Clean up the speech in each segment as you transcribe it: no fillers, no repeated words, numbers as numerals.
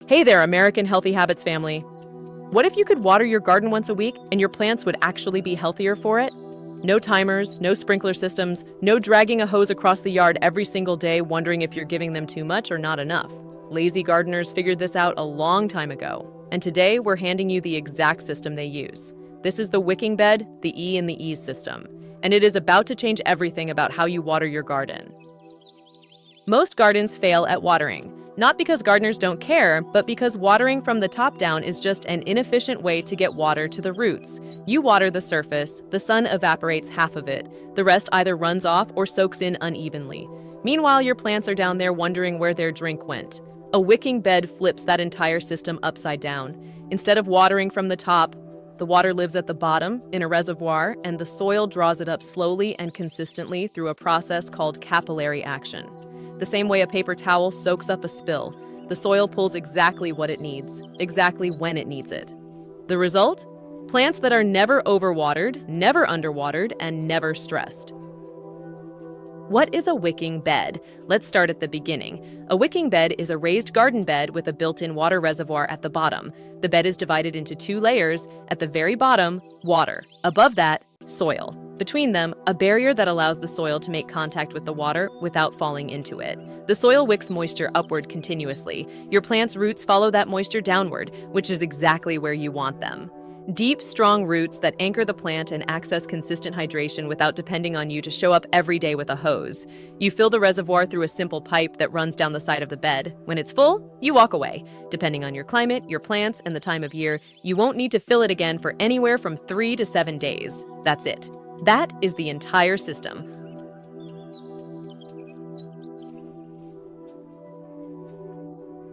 Hey there, American Healthy Habits family. What if you could water your garden once a week and your plants would actually be healthier for it? No timers, no sprinkler systems, no dragging a hose across the yard every single day wondering if you're giving them too much or not enough. Lazy gardeners figured this out a long time ago, and today we're handing you the exact system they use. This is the Wicking Bed, the E in the E's system, and it is about to change everything about how you water your garden. Most gardens fail at watering. Not because gardeners don't care, but because watering from the top down is just an inefficient way to get water to the roots. You water the surface, the sun evaporates half of it. The rest either runs off or soaks in unevenly. Meanwhile, your plants are down there wondering where their drink went. A wicking bed flips that entire system upside down. Instead of watering from the top, the water lives at the bottom in a reservoir, and the soil draws it up slowly and consistently through a process called capillary action. The same way a paper towel soaks up a spill, the soil pulls exactly what it needs, exactly when it needs it. The result? Plants that are never overwatered, never underwatered, and never stressed. What is a wicking bed? Let's start at the beginning. A wicking bed is a raised garden bed with a built-in water reservoir at the bottom. The bed is divided into two layers. At the very bottom, water. Above that, soil. Between them, a barrier that allows the soil to make contact with the water without falling into it. The soil wicks moisture upward continuously. Your plant's roots follow that moisture downward, which is exactly where you want them. Deep, strong roots that anchor the plant and access consistent hydration without depending on you to show up every day with a hose. You fill the reservoir through a simple pipe that runs down the side of the bed. When it's full, you walk away. Depending on your climate, your plants, and the time of year, you won't need to fill it again for anywhere from 3 to 7 days. That's it. That is the entire system.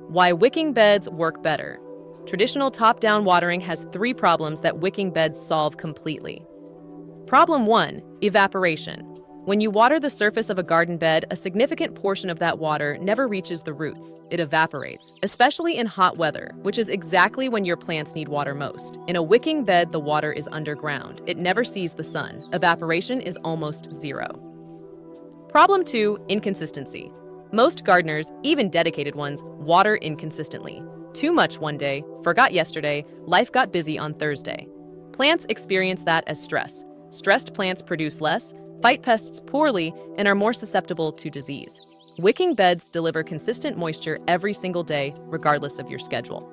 Why wicking beds work better. Traditional top-down watering has 3 problems that wicking beds solve completely. Problem 1, evaporation. When you water the surface of a garden bed, a significant portion of that water never reaches the roots. It evaporates, especially in hot weather, which is exactly when your plants need water most. In a wicking bed, the water is underground. It never sees the sun. Evaporation is almost zero. Problem 2, inconsistency. Most gardeners, even dedicated ones, water inconsistently. Too much one day, forgot yesterday, life got busy on Thursday. Plants experience that as stress. Stressed plants produce less, fight pests poorly, and are more susceptible to disease. Wicking beds deliver consistent moisture every single day, regardless of your schedule.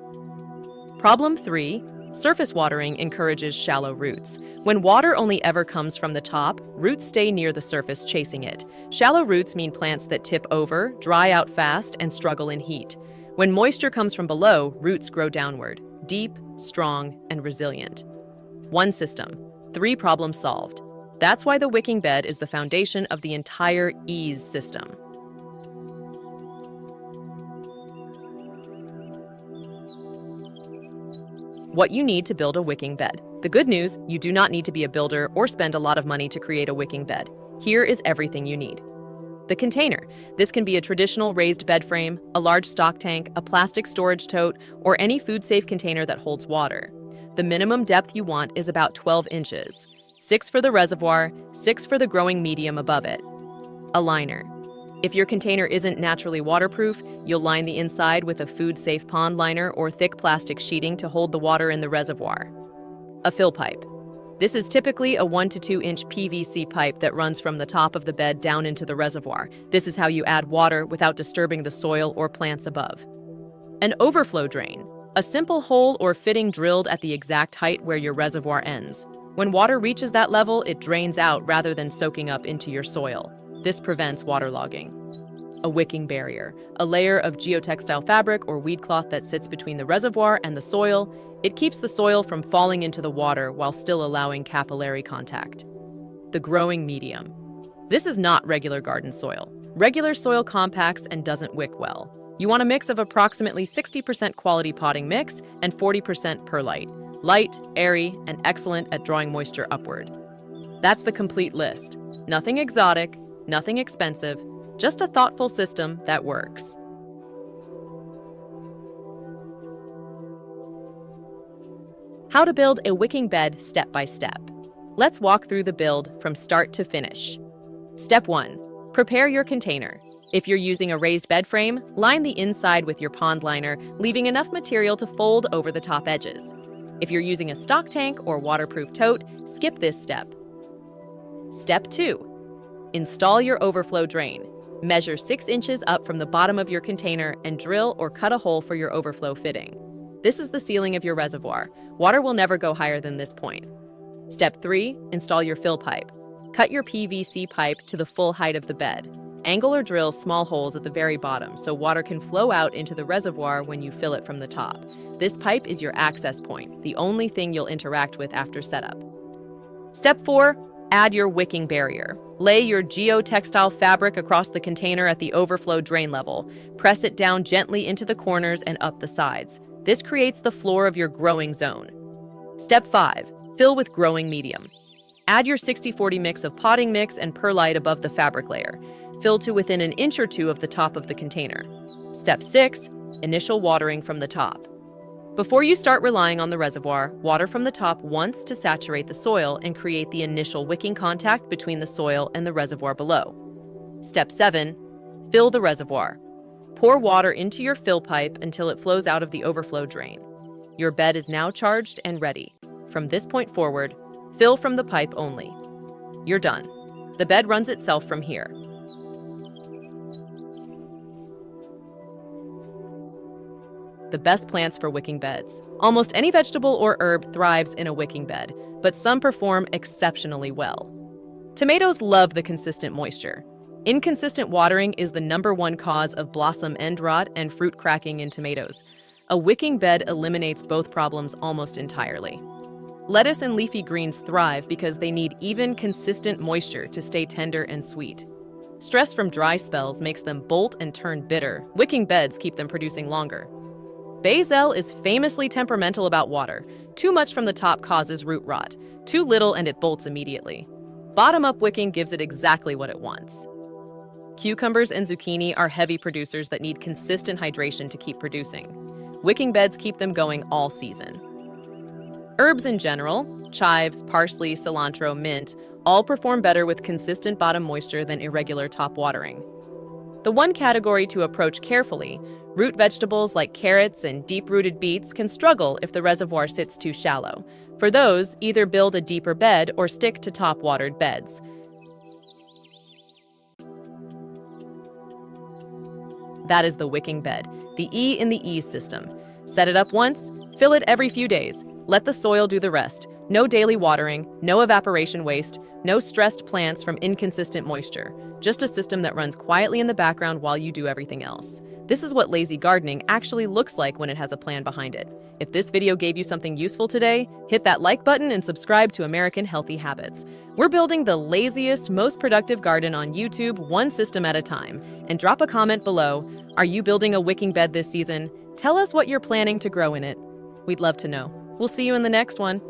Problem 3, surface watering encourages shallow roots. When water only ever comes from the top, roots stay near the surface chasing it. Shallow roots mean plants that tip over, dry out fast, and struggle in heat. When moisture comes from below, roots grow downward, deep, strong, and resilient. One system, 3 problems solved. That's why the wicking bed is the foundation of the entire E's system. What you need to build a wicking bed. The good news, you do not need to be a builder or spend a lot of money to create a wicking bed. Here is everything you need. The container. This can be a traditional raised bed frame, a large stock tank, a plastic storage tote, or any food-safe container that holds water. The minimum depth you want is about 12 inches. 6 for the reservoir, 6 for the growing medium above it. A liner. If your container isn't naturally waterproof, you'll line the inside with a food-safe pond liner or thick plastic sheeting to hold the water in the reservoir. A fill pipe. This is typically a 1 to 2 inch PVC pipe that runs from the top of the bed down into the reservoir. This is how you add water without disturbing the soil or plants above. An overflow drain. A simple hole or fitting drilled at the exact height where your reservoir ends. When water reaches that level, it drains out rather than soaking up into your soil. This prevents waterlogging. A wicking barrier, a layer of geotextile fabric or weed cloth that sits between the reservoir and the soil. It keeps the soil from falling into the water while still allowing capillary contact. The growing medium. This is not regular garden soil. Regular soil compacts and doesn't wick well. You want a mix of approximately 60% quality potting mix and 40% perlite. Light, airy, and excellent at drawing moisture upward. That's the complete list. Nothing exotic, nothing expensive, just a thoughtful system that works. How to build a wicking bed step by step. Let's walk through the build from start to finish. Step 1. Prepare your container. If you're using a raised bed frame, line the inside with your pond liner, leaving enough material to fold over the top edges. If you're using a stock tank or waterproof tote, skip this step. Step 2. Install your overflow drain. Measure 6 inches up from the bottom of your container and drill or cut a hole for your overflow fitting. This is the ceiling of your reservoir. Water will never go higher than this point. Step 3. Install your fill pipe. Cut your PVC pipe to the full height of the bed. Angle or drill small holes at the very bottom so water can flow out into the reservoir when you fill it from the top. This pipe is your access point, the only thing you'll interact with after setup. Step 4. Add your wicking barrier. Lay your geotextile fabric across the container at the overflow drain level. Press it down gently into the corners and up the sides. This creates the floor of your growing zone. Step 5. Fill with growing medium. Add your 60-40 mix of potting mix and perlite above the fabric layer. Fill to within an inch or two of the top of the container. Step 6. Initial watering from the top. Before you start relying on the reservoir, water from the top once to saturate the soil and create the initial wicking contact between the soil and the reservoir below. Step 7. Fill the reservoir. Pour water into your fill pipe until it flows out of the overflow drain. Your bed is now charged and ready. From this point forward, fill from the pipe only. You're done. The bed runs itself from here. The best plants for wicking beds. Almost any vegetable or herb thrives in a wicking bed, but some perform exceptionally well. Tomatoes love the consistent moisture. Inconsistent watering is the #1 cause of blossom end rot and fruit cracking in tomatoes. A wicking bed eliminates both problems almost entirely. Lettuce and leafy greens thrive because they need even, consistent moisture to stay tender and sweet. Stress from dry spells makes them bolt and turn bitter. Wicking beds keep them producing longer. Basil is famously temperamental about water. Too much from the top causes root rot. Too little and it bolts immediately. Bottom-up wicking gives it exactly what it wants. Cucumbers and zucchini are heavy producers that need consistent hydration to keep producing. Wicking beds keep them going all season. Herbs in general, chives, parsley, cilantro, mint, all perform better with consistent bottom moisture than irregular top watering. The one category to approach carefully, root vegetables like carrots and deep-rooted beets can struggle if the reservoir sits too shallow. For those, either build a deeper bed or stick to top-watered beds. That is the wicking bed, the E in the ease system. Set it up once, fill it every few days. Let the soil do the rest. No daily watering, no evaporation waste, no stressed plants from inconsistent moisture. Just a system that runs quietly in the background while you do everything else. This is what lazy gardening actually looks like when it has a plan behind it. If this video gave you something useful today, hit that like button and subscribe to American Healthy Habits. We're building the laziest, most productive garden on YouTube, one system at a time. And drop a comment below. Are you building a wicking bed this season? Tell us what you're planning to grow in it. We'd love to know. We'll see you in the next one.